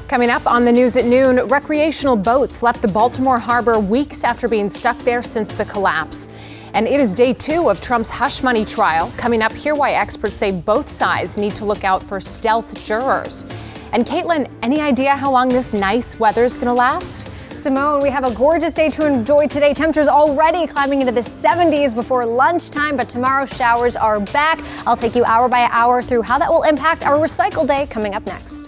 Coming up on the news at noon, recreational boats left the Baltimore harbor weeks after being stuck there since the collapse. And it is day 2 of Trump's hush money trial. Coming up, hear why experts say both sides need to look out for stealth jurors. And Caitlin, any idea how long this nice weather is going to last? Simone, we have a gorgeous day to enjoy today. Temperatures already climbing into the 70s before lunchtime, but tomorrow showers are back. I'll take you hour by hour through how that will impact our recycle day coming up next.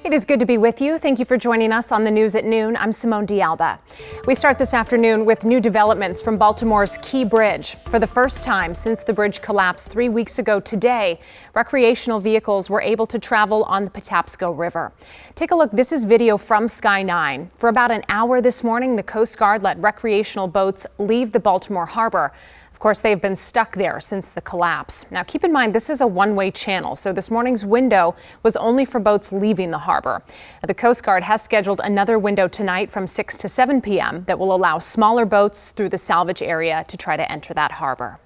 It is good to be with you. Thank you for joining us on the news at noon. I'm Simone D'Alba. We start this afternoon with new developments from Baltimore's Key Bridge. For the first time since the bridge collapsed 3 weeks ago today, recreational vehicles were able to travel on the Patapsco River. Take a look. This is video from Sky 9. For about an hour this morning, the Coast Guard let recreational boats leave the Baltimore harbor. Of course, they've been stuck there since the collapse. Now, keep in mind, this is a one-way channel, so this morning's window was only for boats leaving the harbor. The Coast Guard has scheduled another window tonight from 6 to 7 p.m. that will allow smaller boats through the salvage area to try to enter that harbor.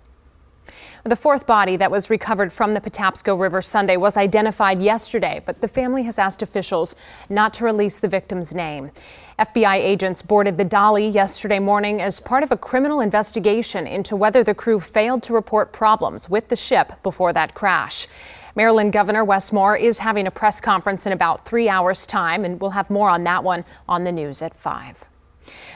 The fourth body that was recovered from the Patapsco River Sunday was identified yesterday, but the family has asked officials not to release the victim's name. FBI agents boarded the Dolly yesterday morning as part of a criminal investigation into whether the crew failed to report problems with the ship before that crash. Maryland Governor Wes Moore is having a press conference in about 3 hours' time, and we'll have more on that one on the news at 5.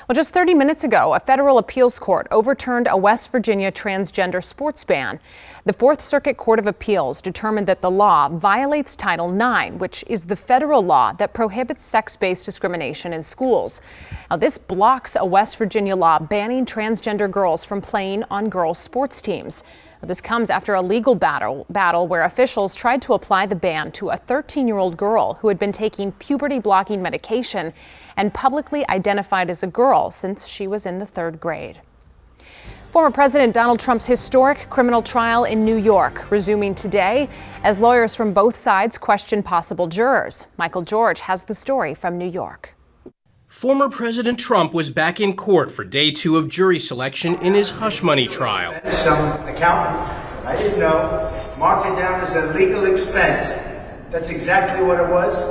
Well, just 30 minutes ago, a federal appeals court overturned a West Virginia transgender sports ban. The Fourth Circuit Court of Appeals determined that the law violates Title IX, which is the federal law that prohibits sex-based discrimination in schools. Now, this blocks a West Virginia law banning transgender girls from playing on girls' sports teams. This comes after a legal battle where officials tried to apply the ban to a 13-year-old girl who had been taking puberty-blocking medication and publicly identified as a girl since she was in the 3rd grade. Former President Donald Trump's historic criminal trial in New York resuming today as lawyers from both sides question possible jurors. Michael George has the story from New York. Former President Trump was back in court for day 2 of jury selection in his hush money trial. Some accountant, I didn't know, marked it down as a legal expense. That's exactly what it was.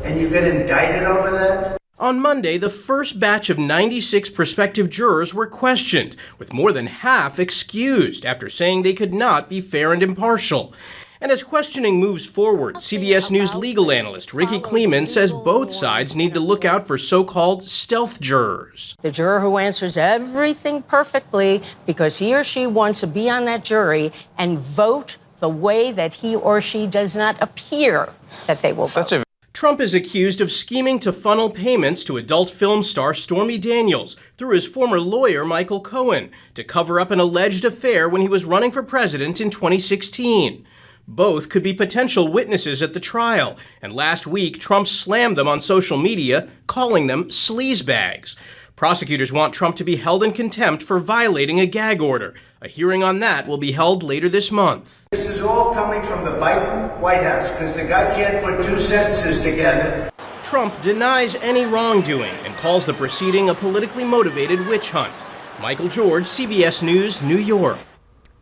And you get indicted over that? On Monday, the first batch of 96 prospective jurors were questioned, with more than half excused after saying they could not be fair and impartial. And as questioning moves forward, CBS News legal analyst Ricky Kleeman says both sides need to look out for so-called stealth jurors. The juror who answers everything perfectly because he or she wants to be on that jury and vote the way that he or she does not appear that they will vote. Trump is accused of scheming to funnel payments to adult film star Stormy Daniels through his former lawyer Michael Cohen to cover up an alleged affair when he was running for president in 2016. Both could be potential witnesses at the trial, and last week Trump slammed them on social media, calling them sleazebags. Prosecutors want Trump to be held in contempt for violating a gag order. A hearing on that will be held later this month. This is all coming from the Biden White House because the guy can't put 2 sentences together. Trump denies any wrongdoing and calls the proceeding a politically motivated witch hunt. Michael George, CBS News, New York.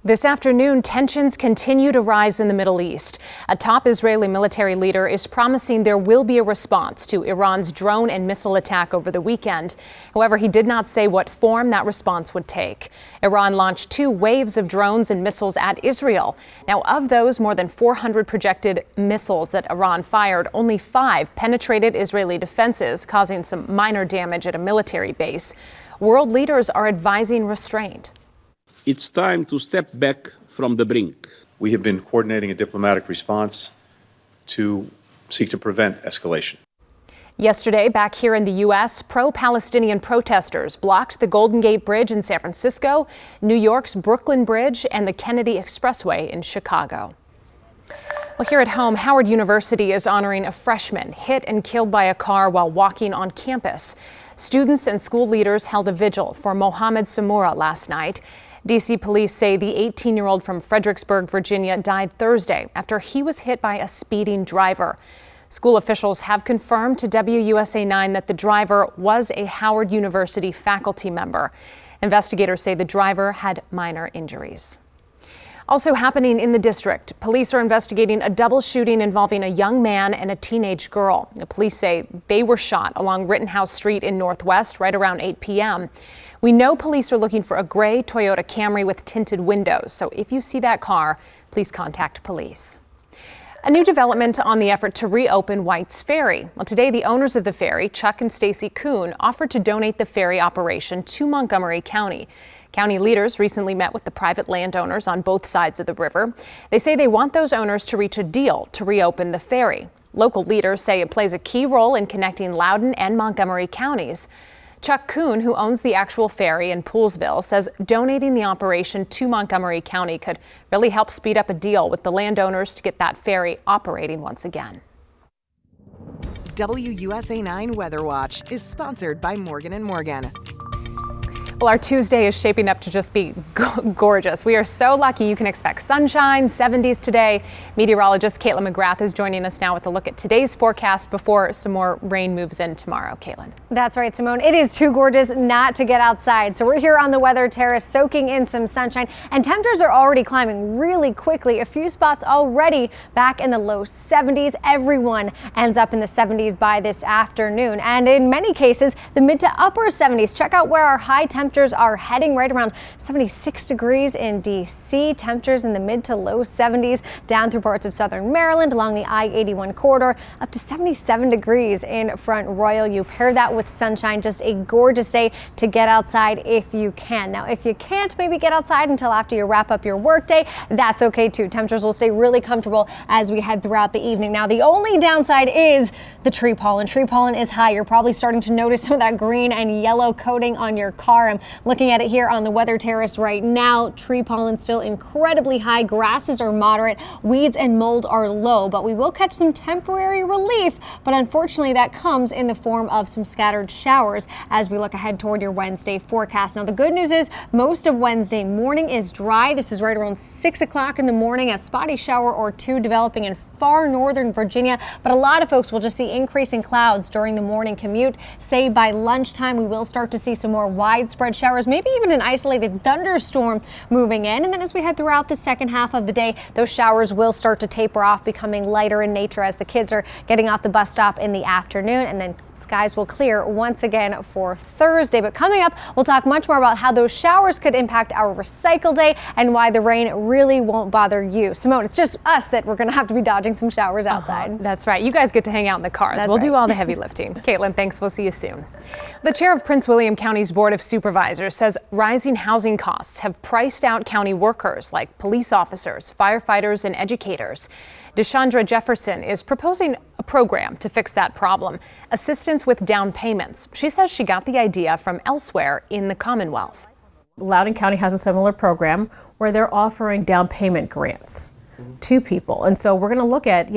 This afternoon, tensions continue to rise in the Middle East. A top Israeli military leader is promising there will be a response to Iran's drone and missile attack over the weekend. However, he did not say what form that response would take. Iran launched 2 waves of drones and missiles at Israel. Now, of those more than 400 projected missiles that Iran fired, only 5 penetrated Israeli defenses, causing some minor damage at a military base. World leaders are advising restraint. It's time to step back from the brink. We have been coordinating a diplomatic response to seek to prevent escalation. Yesterday, back here in the U.S., pro-Palestinian protesters blocked the Golden Gate Bridge in San Francisco, New York's Brooklyn Bridge, and the Kennedy Expressway in Chicago. Well, here at home, Howard University is honoring a freshman hit and killed by a car while walking on campus. Students and school leaders held a vigil for Mohammed Samura last night. D.C. police say the 18-year-old from Fredericksburg, Virginia, died Thursday after he was hit by a speeding driver. School officials have confirmed to WUSA 9 that the driver was a Howard University faculty member. Investigators say the driver had minor injuries. Also happening in the district, police are investigating a double shooting involving a young man and a teenage girl. The police say they were shot along Rittenhouse Street in Northwest right around 8 p.m. We know police are looking for a gray Toyota Camry with tinted windows, so if you see that car, please contact police. A new development on the effort to reopen White's Ferry. Well, today the owners of the ferry, Chuck and Stacy Kuhn, offered to donate the ferry operation to Montgomery County. County leaders recently met with the private landowners on both sides of the river. They say they want those owners to reach a deal to reopen the ferry. Local leaders say it plays a key role in connecting Loudoun and Montgomery counties. Chuck Kuhn, who owns the actual ferry in Poolesville, says donating the operation to Montgomery County could really help speed up a deal with the landowners to get that ferry operating once again. WUSA 9 Weather Watch is sponsored by Morgan & Morgan. Well, our Tuesday is shaping up to just be gorgeous. We are so lucky. You can expect sunshine, 70s today. Meteorologist Caitlin McGrath is joining us now with a look at today's forecast before some more rain moves in tomorrow. Caitlin. That's right, Simone. It is too gorgeous not to get outside. So we're here on the weather terrace soaking in some sunshine, and temperatures are already climbing really quickly. A few spots already back in the low 70s. Everyone ends up in the 70s by this afternoon, and in many cases the mid to upper 70s. Check out where our high temperatures are heading, right around 76 degrees in D.C. Temperatures in the mid to low 70s down through parts of southern Maryland along the I-81 corridor, up to 77 degrees in Front Royal. You pair that with sunshine, just a gorgeous day to get outside if you can. Now, if you can't maybe get outside until after you wrap up your workday, that's okay too. Temperatures will stay really comfortable as we head throughout the evening. Now, the only downside is the tree pollen. Tree pollen is high. You're probably starting to notice some of that green and yellow coating on your car. I'm looking at it here on the weather terrace right now. Tree pollen still incredibly high. Grasses are moderate. Weeds and mold are low, but we will catch some temporary relief. But unfortunately, that comes in the form of some scattered showers as we look ahead toward your Wednesday forecast. Now, the good news is most of Wednesday morning is dry. This is right around 6 o'clock in the morning. A spotty shower or two developing in far northern Virginia, but a lot of folks will just see increasing clouds during the morning commute. Say by lunchtime, we will start to see some more widespread showers, maybe even an isolated thunderstorm moving in. And then as we head throughout the second half of the day, those showers will start to taper off, becoming lighter in nature as the kids are getting off the bus stop in the afternoon, and then skies will clear once again for Thursday. But coming up, we'll talk much more about how those showers could impact our recycle day and why the rain really won't bother you. Simone, it's just us that we're going to have to be dodging some showers outside. That's right. You guys get to hang out in the cars. That's we'll right. do all the heavy lifting. Caitlin, thanks. We'll see you soon. The chair of Prince William County's Board of Supervisors says rising housing costs have priced out county workers like police officers, firefighters, and educators. Deshandra Jefferson is proposing a program to fix that problem, assistance with down payments. She says she got the idea from elsewhere in the Commonwealth. Loudoun County has a similar program where they're offering down payment grants to people. And so we're going to look at,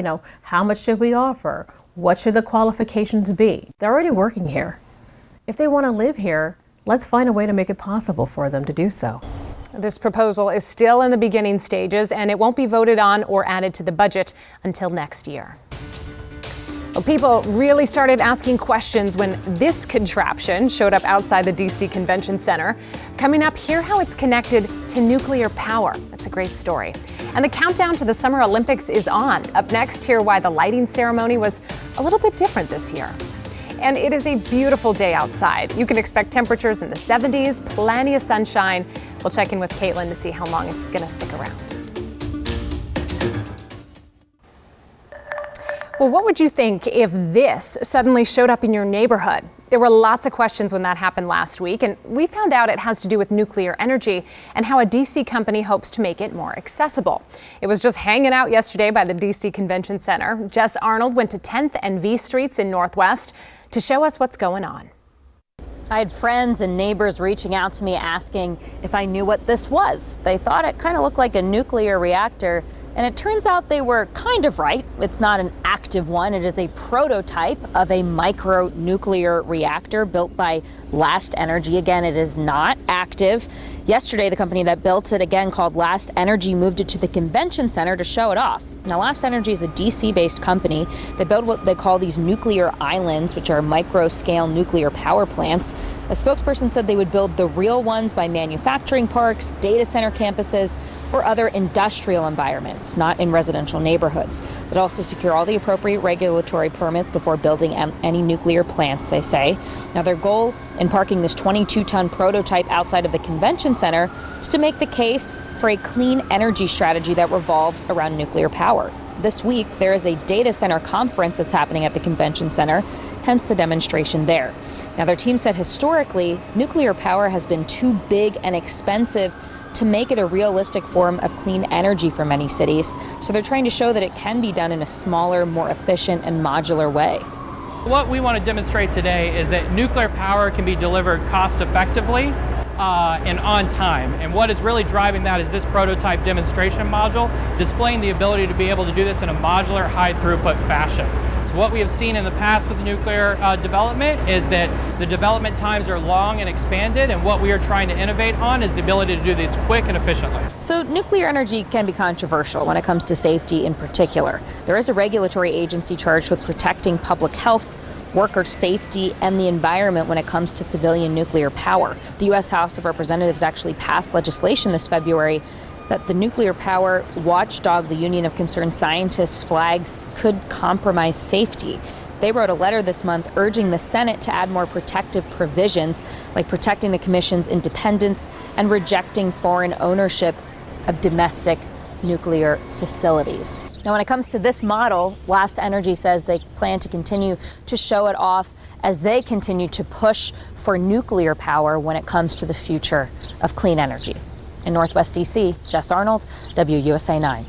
how much should we offer? What should the qualifications be? They're already working here. If they want to live here, let's find a way to make it possible for them to do so. This proposal is still in the beginning stages, and it won't be voted on or added to the budget until next year. Well, people really started asking questions when this contraption showed up outside the D.C. Convention Center. Coming up, hear how it's connected to nuclear power. That's a great story. And the countdown to the Summer Olympics is on. Up next, hear why the lighting ceremony was a little bit different this year. And it is a beautiful day outside. You can expect temperatures in the 70s, plenty of sunshine. We'll check in with Caitlin to see how long it's going to stick around. Well, what would you think if this suddenly showed up in your neighborhood? There were lots of questions when that happened last week, and we found out it has to do with nuclear energy and how a D.C. company hopes to make it more accessible. It was just hanging out yesterday by the D.C. Convention Center. Jess Arnold went to 10th and V Streets in Northwest to show us what's going on. I had friends and neighbors reaching out to me asking if I knew what this was. They thought it kind of looked like a nuclear reactor, and it turns out they were kind of right. It's not an active one. It is a prototype of a micro-nuclear reactor built by Last Energy. Again, it is not active. Yesterday, the company that built it, again called Last Energy, moved it to the convention center to show it off. Now, Last Energy is a DC-based company. They build what they call these nuclear islands, which are micro-scale nuclear power plants. A spokesperson said they would build the real ones by manufacturing parks, data center campuses, or other industrial environments, not in residential neighborhoods. They'd also secure all the appropriate regulatory permits before building any nuclear plants, they say. Now, their goal in parking this 22-ton prototype outside of the convention center is to make the case for a clean energy strategy that revolves around nuclear power. This week, there is a data center conference that's happening at the convention center, hence the demonstration there. Now, their team said historically, nuclear power has been too big and expensive to make it a realistic form of clean energy for many cities. So they're trying to show that it can be done in a smaller, more efficient and modular way. What we want to demonstrate today is that nuclear power can be delivered cost effectively and on time. And what is really driving that is this prototype demonstration module, displaying the ability to be able to do this in a modular, high throughput fashion. So what we have seen in the past with nuclear development is that the development times are long and expanded, and what we are trying to innovate on is the ability to do this quick and efficiently. So nuclear energy can be controversial when it comes to safety in particular. There is a regulatory agency charged with protecting public health, worker safety, and the environment when it comes to civilian nuclear power. The U.S. House of Representatives actually passed legislation this February that the nuclear power watchdog, the Union of Concerned Scientists, flags could compromise safety. They wrote a letter this month urging the Senate to add more protective provisions, like protecting the Commission's independence and rejecting foreign ownership of domestic nuclear facilities. Now, when it comes to this model, Last Energy says they plan to continue to show it off as they continue to push for nuclear power when it comes to the future of clean energy. In Northwest DC, Jess Arnold, WUSA 9.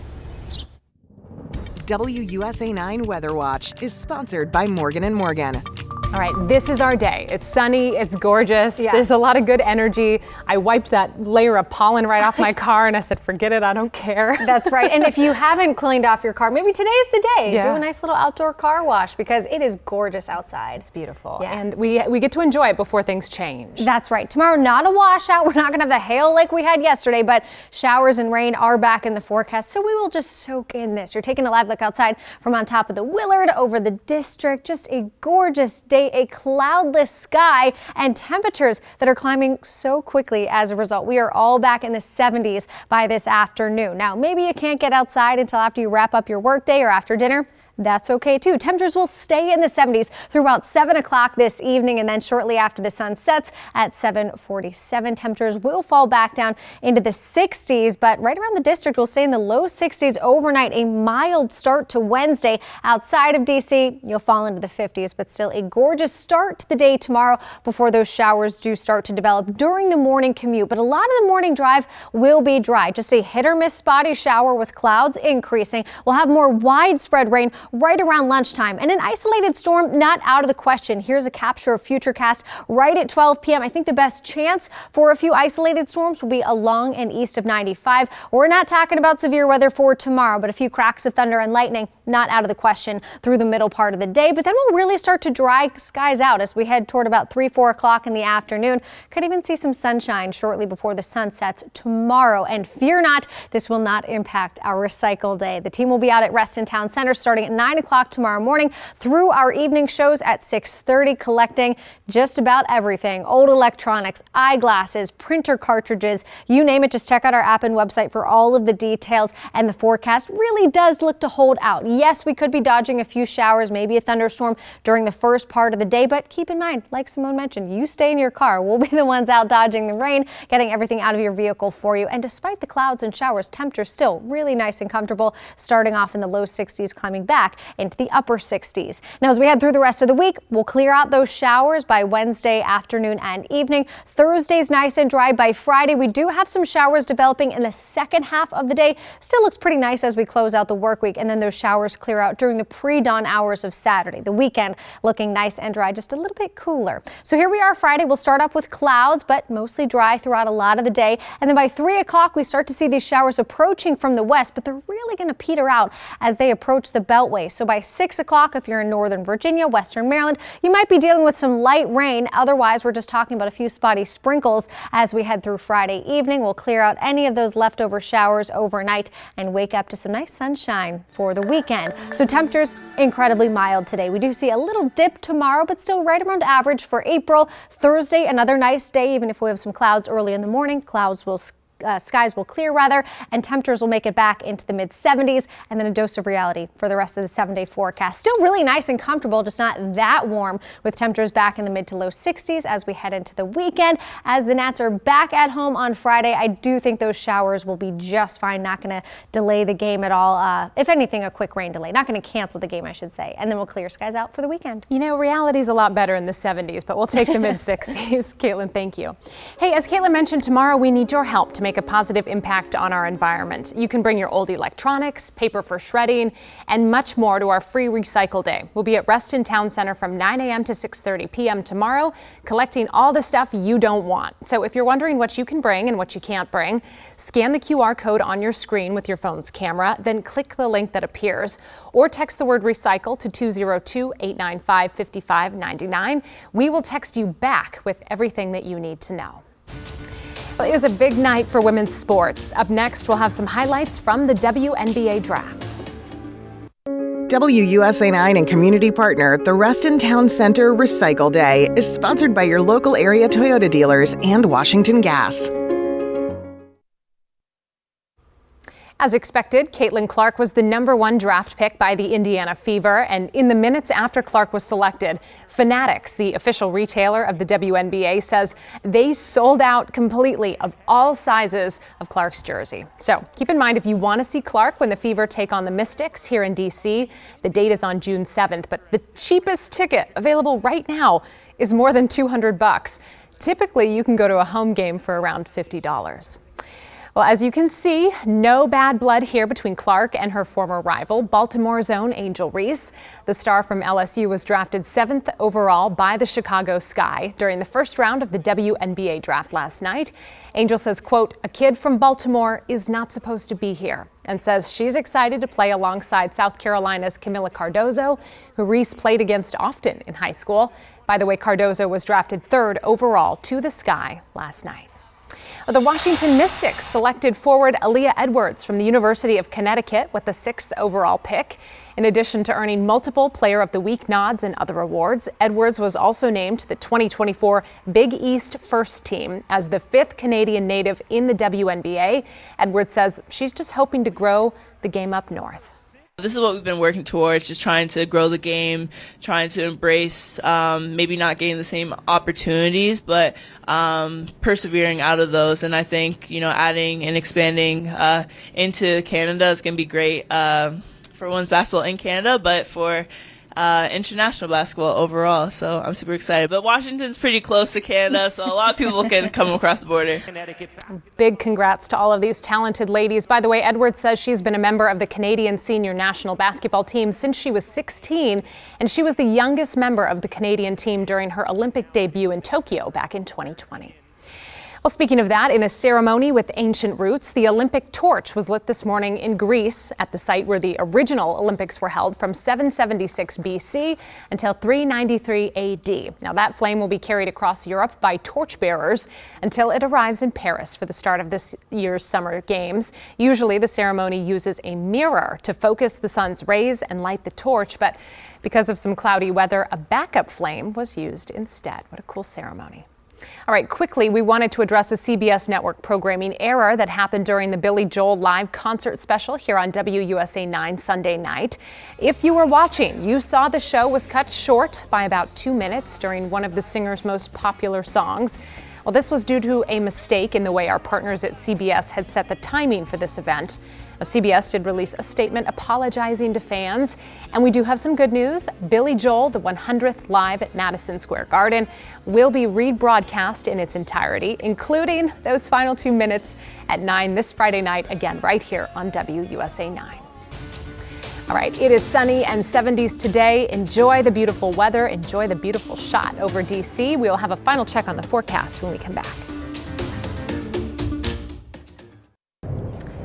WUSA 9 Weather Watch is sponsored by Morgan & Morgan. All right, this is our day. It's sunny, it's gorgeous, Yeah. There's a lot of good energy. I wiped that layer of pollen right off my car and I said, forget it, I don't care. That's right. And if you haven't cleaned off your car, maybe today's the day. Yeah. Do a nice little outdoor car wash because it is gorgeous outside. It's beautiful. Yeah. And we get to enjoy it before things change. That's right. Tomorrow, not a washout. We're not going to have the hail like we had yesterday, but showers and rain are back in the forecast. So we will just soak in this. You're taking a live look outside from on top of the Willard over the district. Just a gorgeous day, a cloudless sky, and temperatures that are climbing so quickly as a result. We are all back in the 70s by this afternoon. Now, maybe you can't get outside until after you wrap up your workday or after dinner. That's okay too. Temperatures will stay in the 70s through about 7 o'clock this evening, and then shortly after the sun sets at 7:47, temperatures will fall back down into the 60s, but right around the district we'll stay in the low 60s overnight. A mild start to Wednesday. Outside of DC, you'll fall into the 50s, but still a gorgeous start to the day tomorrow before those showers do start to develop during the morning commute. But a lot of the morning drive will be dry. Just a hit or miss spotty shower with clouds increasing. We'll have more widespread rain right around lunchtime, and an isolated storm not out of the question. Here's a capture of Futurecast right at 12 p.m. I think the best chance for a few isolated storms will be along and east of 95. We're not talking about severe weather for tomorrow, but a few cracks of thunder and lightning not out of the question through the middle part of the day. But then we'll really start to dry skies out as we head toward about 3-4 o'clock in the afternoon. Could even see some sunshine shortly before the sun sets tomorrow. And fear not, this will not impact our recycle day. The team will be out at Reston Town Center starting at 9 o'clock tomorrow morning through our evening shows at 6:30, collecting just about everything. Old electronics, eyeglasses, printer cartridges, you name it. Just check out our app and website for all of the details. And the forecast really does look to hold out. Yes, we could be dodging a few showers, maybe a thunderstorm during the first part of the day, but keep in mind, like Simone mentioned, you stay in your car. We'll be the ones out dodging the rain, getting everything out of your vehicle for you. And despite the clouds and showers, temperatures still really nice and comfortable, starting off in the low 60s, climbing back into the upper 60s. Now, as we head through the rest of the week, we'll clear out those showers by Wednesday afternoon and evening. Thursday's nice and dry. By Friday, we do have some showers developing in the second half of the day. Still looks pretty nice as we close out the work week, and then those showers clear out during the pre-dawn hours of Saturday. The weekend looking nice and dry, just a little bit cooler. So here we are Friday. We'll start off with clouds, but mostly dry throughout a lot of the day. And then by 3 o'clock, we start to see these showers approaching from the west, but they're really going to peter out as they approach the Beltway Beltway. So by 6 o'clock, if you're in Northern Virginia, Western Maryland, you might be dealing with some light rain. Otherwise, we're just talking about a few spotty sprinkles as we head through Friday evening. We'll clear out any of those leftover showers overnight and wake up to some nice sunshine for the weekend. So temperatures incredibly mild today. We do see a little dip tomorrow, but still right around average for April. Thursday, another nice day, even if we have some clouds early in the morning. Skies will clear rather, and temperatures will make it back into the mid 70s, and then a dose of reality for the rest of the 7-day forecast. Still really nice and comfortable, just not that warm, with temperatures back in the mid to low 60s as we head into the weekend. As the Nats are back at home on Friday, I do think those showers will be just fine. Not going to delay the game at all. If anything, a quick rain delay. Not going to cancel the game, I should say. And then we'll clear skies out for the weekend. You know, reality's a lot better in the 70s, but we'll take the mid 60s. Caitlin, thank you. Hey, as Caitlin mentioned, tomorrow we need your help to make a positive impact on our environment. You can bring your old electronics, paper for shredding, and much more to our free Recycle Day. We'll be at Reston Town Center from 9 a.m. to 6:30 p.m. tomorrow, collecting all the stuff you don't want. So if you're wondering what you can bring and what you can't bring, scan the QR code on your screen with your phone's camera, then click the link that appears, or text the word recycle to 202-895-5599. We will text you back with everything that you need to know. Well, it was a big night for women's sports. Up next, we'll have some highlights from the WNBA draft. WUSA 9 and community partner, the Reston Town Center Recycle Day, is sponsored by your local area Toyota dealers and Washington Gas. As expected, Caitlin Clark was the #1 draft pick by the Indiana Fever, and in the minutes after Clark was selected, Fanatics, the official retailer of the WNBA, says they sold out completely of all sizes of Clark's jersey. So keep in mind, if you want to see Clark when the Fever take on the Mystics here in D.C., the date is on June 7th, but the cheapest ticket available right now is more than $200. Typically, you can go to a home game for around $50. Well, as you can see, no bad blood here between Clark and her former rival, Baltimore's own Angel Reese. The star from LSU was drafted 7th overall by the Chicago Sky during the first round of the WNBA draft last night. Angel says, quote, "A kid from Baltimore is not supposed to be here," and says she's excited to play alongside South Carolina's Camila Cardozo, who Reese played against often in high school. By the way, Cardozo was drafted 3rd overall to the Sky last night. The Washington Mystics selected forward Aaliyah Edwards from the University of Connecticut with the 6th overall pick. In addition to earning multiple Player of the Week nods and other awards, Edwards was also named the 2024 Big East First Team as the 5th Canadian native in the WNBA. Edwards says she's just hoping to grow the game up north. This is what we've been working towards, just trying to grow the game, trying to embrace maybe not getting the same opportunities, but persevering out of those. And I think, you know, adding and expanding into Canada is going to be great for women's basketball in Canada, but for international basketball overall. So I'm super excited. But Washington's pretty close to Canada, so a lot of people can come across the border. Big congrats to all of these talented ladies. By the way, Edwards says she's been a member of the Canadian senior national basketball team since she was 16, and she was the youngest member of the Canadian team during her Olympic debut in Tokyo back in 2020. Well, speaking of that, in a ceremony with ancient roots, the Olympic torch was lit this morning in Greece at the site where the original Olympics were held from 776 BC until 393 AD. Now, that flame will be carried across Europe by torchbearers until it arrives in Paris for the start of this year's Summer Games. Usually, the ceremony uses a mirror to focus the sun's rays and light the torch, but because of some cloudy weather, a backup flame was used instead. What a cool ceremony. All right, quickly, we wanted to address a CBS network programming error that happened during the Billy Joel live concert special here on WUSA 9 Sunday night. If you were watching, you saw the show was cut short by about 2 minutes during one of the singer's most popular songs. Well, this was due to a mistake in the way our partners at CBS had set the timing for this event. Now, CBS did release a statement apologizing to fans, and we do have some good news. Billy Joel, the 100th Live at Madison Square Garden, will be rebroadcast in its entirety, including those final 2 minutes at 9 this Friday night, again right here on WUSA 9. All right, it is sunny and 70s today. Enjoy the beautiful weather. Enjoy the beautiful shot over D.C. We'll have a final check on the forecast when we come back.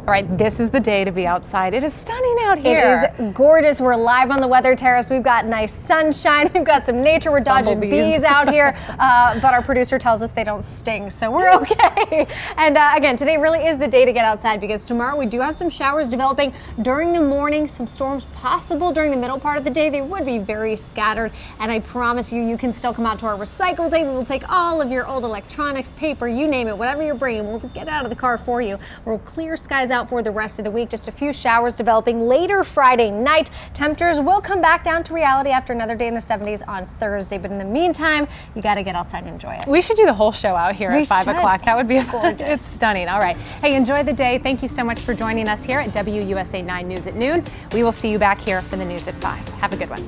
All right, this is the day to be outside. It is stunning out here. It is gorgeous. We're live on the weather terrace. We've got nice sunshine. We've got some nature. We're dodging bees out here. But our producer tells us they don't sting, so we're okay. And again, today really is the day to get outside because tomorrow we do have some showers developing during the morning, some storms possible during the middle part of the day. They would be very scattered. And I promise you, you can still come out to our recycle day. We will take all of your old electronics, paper, you name it, whatever you're bringing, we'll get out of the car for you. We'll clear skies out for the rest of the week. Just a few showers developing later Friday night. Temperatures will come back down to reality after another day in the 70s on Thursday. But in the meantime, you got to get outside and enjoy it. We should do the whole show out here at 5 o'clock. That would be gorgeous. It's stunning. All right. Hey, enjoy the day. Thank you so much for joining us here at WUSA 9 News at noon. We will see you back here for the news at 5. Have a good one.